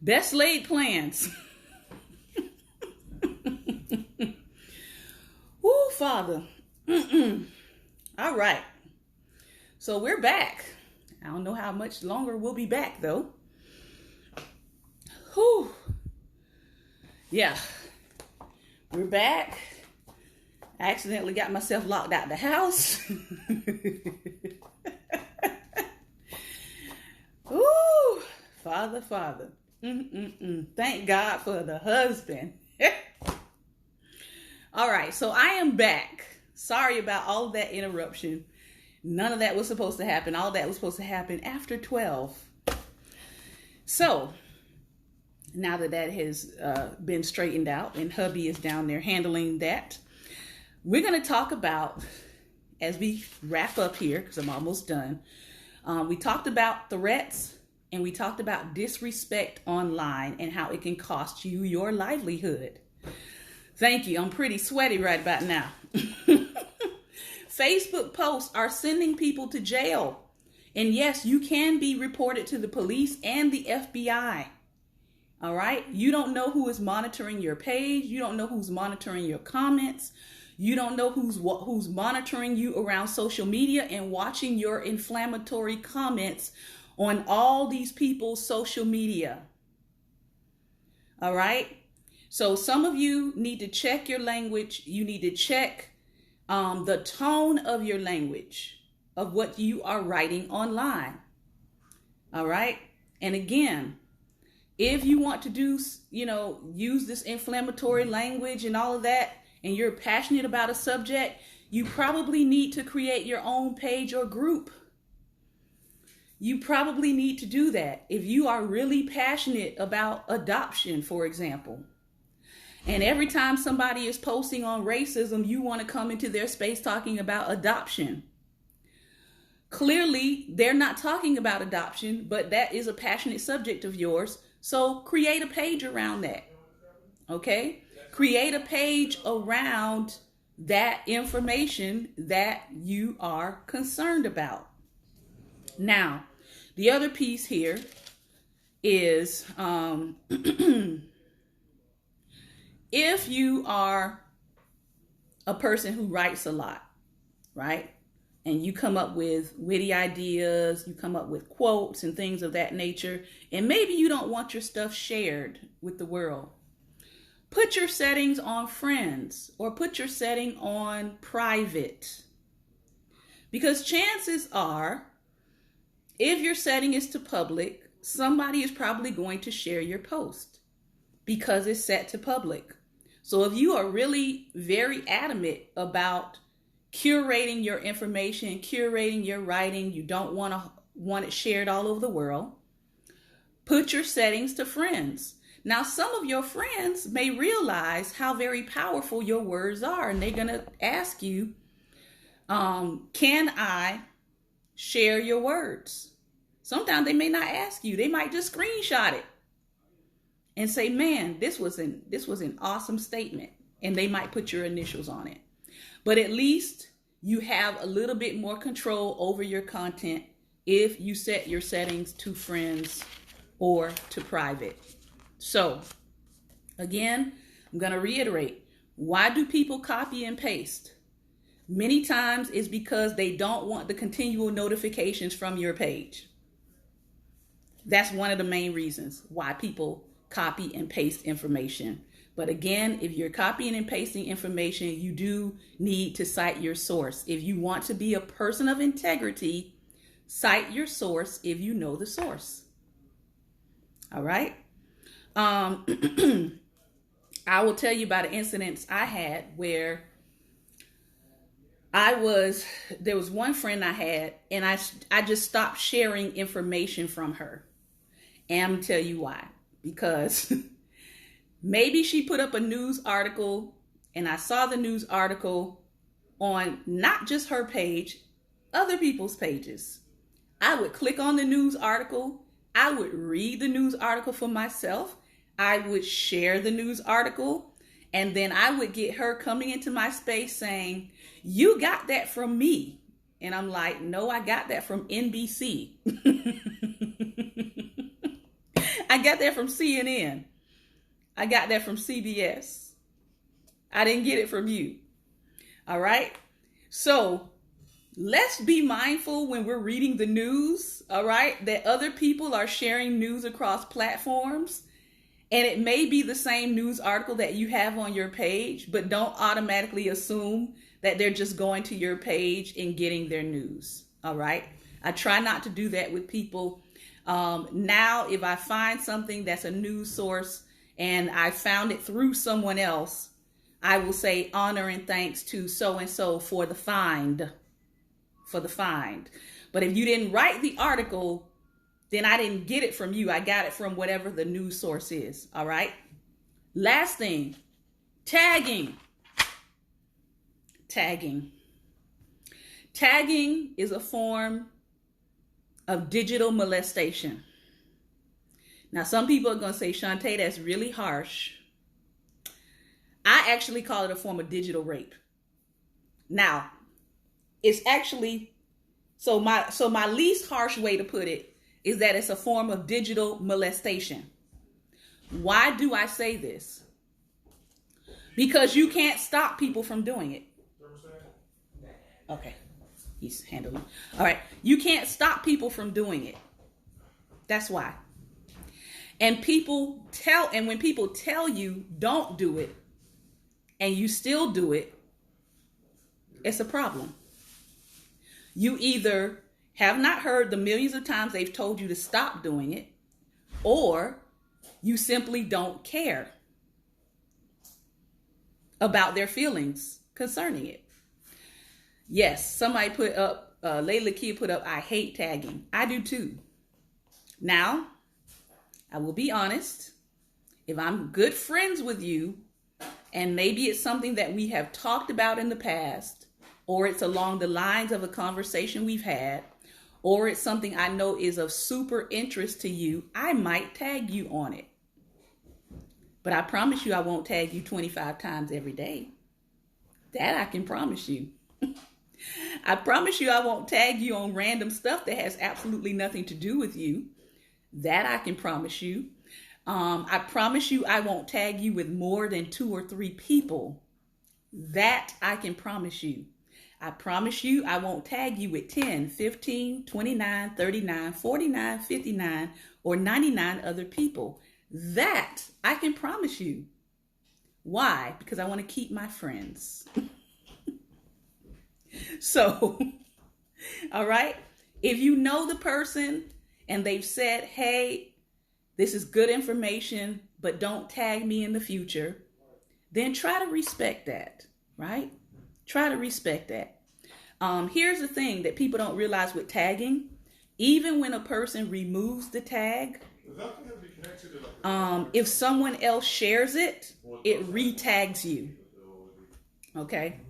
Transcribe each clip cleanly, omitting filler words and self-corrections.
Best laid plans. Woo, Father. All right. So we're back. I don't know how much longer we'll be back, though. Whew. Yeah. We're back. I accidentally got myself locked out the house. Ooh, Father. Thank God for the husband. All right, so I am back. Sorry about all of that interruption. None of that was supposed to happen. All that was supposed to happen after 12. So, now that that has been straightened out and hubby is down there handling that, we're going to talk about, as we wrap up here, because I'm almost done, we talked about threats and we talked about disrespect online and how it can cost you your livelihood. Thank you. I'm pretty sweaty right about now. Facebook posts are sending people to jail. And yes, you can be reported to the police and the FBI. All right? You don't know who is monitoring your page. You don't know who's monitoring your comments. You don't know who's monitoring you around social media and watching your inflammatory comments on all these people's social media. All right? So some of you need to check your language. You need to check the tone of your language, of what you are writing online. All right? And again, if you want to do, use this inflammatory language and all of that, and you're passionate about a subject, you probably need to create your own page or group. You probably need to do that if you are really passionate about adoption, for example. And every time somebody is posting on racism, you want to come into their space talking about adoption. Clearly, they're not talking about adoption, but that is a passionate subject of yours. So create a page around that. Okay? Create a page around that information that you are concerned about. Now, the other piece here is if you are a person who writes a lot, right? And you come up with witty ideas, you come up with quotes and things of that nature, and maybe you don't want your stuff shared with the world. Put your settings on friends or put your setting on private. Because chances are, if your setting is to public, somebody is probably going to share your post because it's set to public. So if you are really very adamant about curating your information, curating your writing, you don't want it shared all over the world, put your settings to friends. Now, some of your friends may realize how very powerful your words are, and they're going to ask you, can I share your words? Sometimes they may not ask you. They might just screenshot it and say, man, this was an awesome statement. And they might put your initials on it. But at least you have a little bit more control over your content if you set your settings to friends or to private. So, again, I'm going to reiterate. Why do people copy and paste? Many times it's because they don't want the continual notifications from your page. That's one of the main reasons why people copy and paste information. But again, if you're copying and pasting information, you do need to cite your source. If you want to be a person of integrity, cite your source if you know the source. All right? I will tell you about an incident I had where there was one friend I had, and I just stopped sharing information from her. And I'm going to tell you why. Because maybe she put up a news article and I saw the news article on not just her page, other people's pages. I would click on the news article. I would read the news article for myself. I would share the news article. And then I would get her coming into my space saying, you got that from me. And I'm like, no, I got that from NBC. I got that from CNN. I got that from CBS. I didn't get it from you. All right? So let's be mindful when we're reading the news, all right, that other people are sharing news across platforms. And it may be the same news article that you have on your page, but don't automatically assume that they're just going to your page and getting their news. All right. I try not to do that with people. Now, if I find something that's a news source and I found it through someone else, I will say honor and thanks to so-and-so for the find. But if you didn't write the article, then I didn't get it from you. I got it from whatever the news source is. All right. Last thing, tagging. Tagging is a form of digital molestation. Now, some people are going to say, Shantae, that's really harsh. I actually call it a form of digital rape. Now, it's actually, so my least harsh way to put it is that it's a form of digital molestation. Why do I say this? Because you can't stop people from doing it. Okay, he's handling. All right, you can't stop people from doing it. That's why. And when people tell you don't do it, and you still do it, it's a problem. You either have not heard the millions of times they've told you to stop doing it, or you simply don't care about their feelings concerning it. Yes, somebody put up, Layla Kia put up, I hate tagging. I do too. Now, I will be honest, if I'm good friends with you, and maybe it's something that we have talked about in the past, or it's along the lines of a conversation we've had, or it's something I know is of super interest to you, I might tag you on it. But I promise you I won't tag you 25 times every day. That I can promise you. I promise you I won't tag you on random stuff that has absolutely nothing to do with you. That I can promise you. I promise you I won't tag you with more than 2 or 3 people. That I can promise you. I promise you I won't tag you with 10, 15, 29, 39, 49, 59, or 99 other people. That I can promise you. Why? Because I want to keep my friends. So, all right. If you know the person and they've said, hey, this is good information, but don't tag me in the future, then try to respect that, right? Try to respect that. Here's the thing that people don't realize with tagging. Even when a person removes the tag, if someone else shares it, it re-tags you. Okay?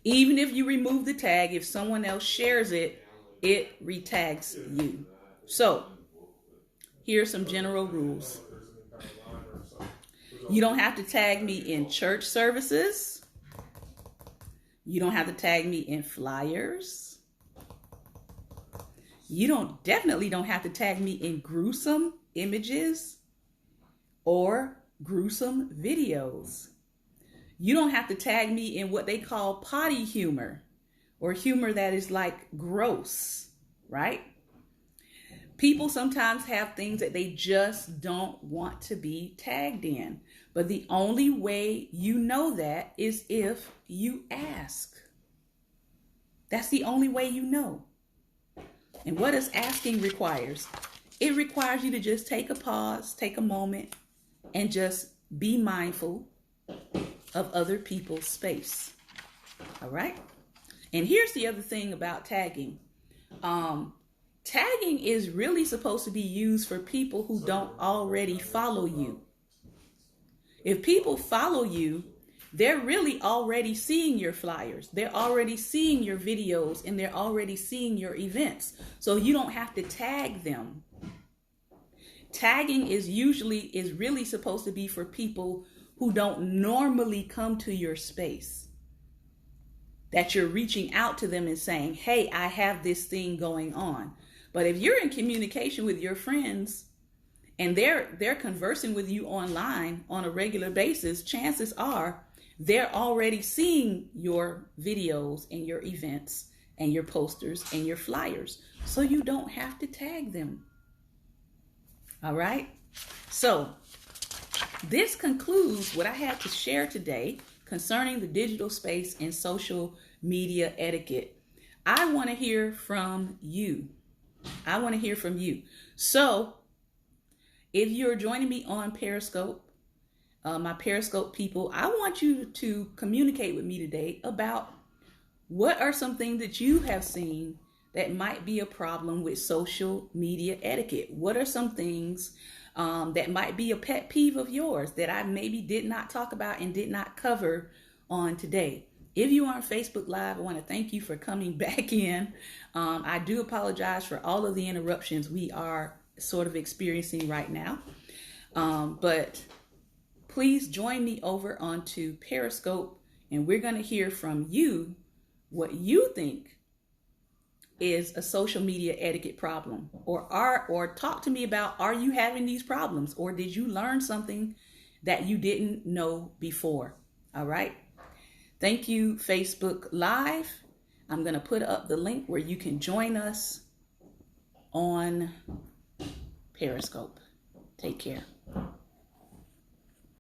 Even if you remove the tag, if someone else shares it, it re-tags you. So, here's some general rules. You don't have to tag me in church services. You don't have to tag me in flyers. You definitely don't have to tag me in gruesome images or gruesome videos. You don't have to tag me in what they call potty humor or humor that is like gross, right? People sometimes have things that they just don't want to be tagged in. But the only way you know that is if you ask. That's the only way you know. And what does asking requires? It requires you to just take a pause, take a moment, and just be mindful of other people's space. All right? And here's the other thing about tagging. Tagging is really supposed to be used for people who don't already follow you. If people follow you, they're really already seeing your flyers. They're already seeing your videos, and they're already seeing your events. So you don't have to tag them. Tagging is really supposed to be for people who don't normally come to your space. That you're reaching out to them and saying, hey, I have this thing going on. But if you're in communication with your friends and they're conversing with you online on a regular basis, chances are they're already seeing your videos and your events and your posters and your flyers. So you don't have to tag them. All right. So this concludes what I had to share today concerning the digital space and social media etiquette. I want to hear from you. I want to hear from you. So if you're joining me on Periscope, my Periscope people, I want you to communicate with me today about what are some things that you have seen that might be a problem with social media etiquette. What are some things that might be a pet peeve of yours that I maybe did not talk about and did not cover on today? If you are on Facebook Live, I want to thank you for coming back in. I do apologize for all of the interruptions we are sort of experiencing right now. But please join me over onto Periscope, and we're going to hear from you what you think is a social media etiquette problem, or talk to me about, are you having these problems, or did you learn something that you didn't know before? All right. Thank you, Facebook Live. I'm going to put up the link where you can join us on Periscope. Take care.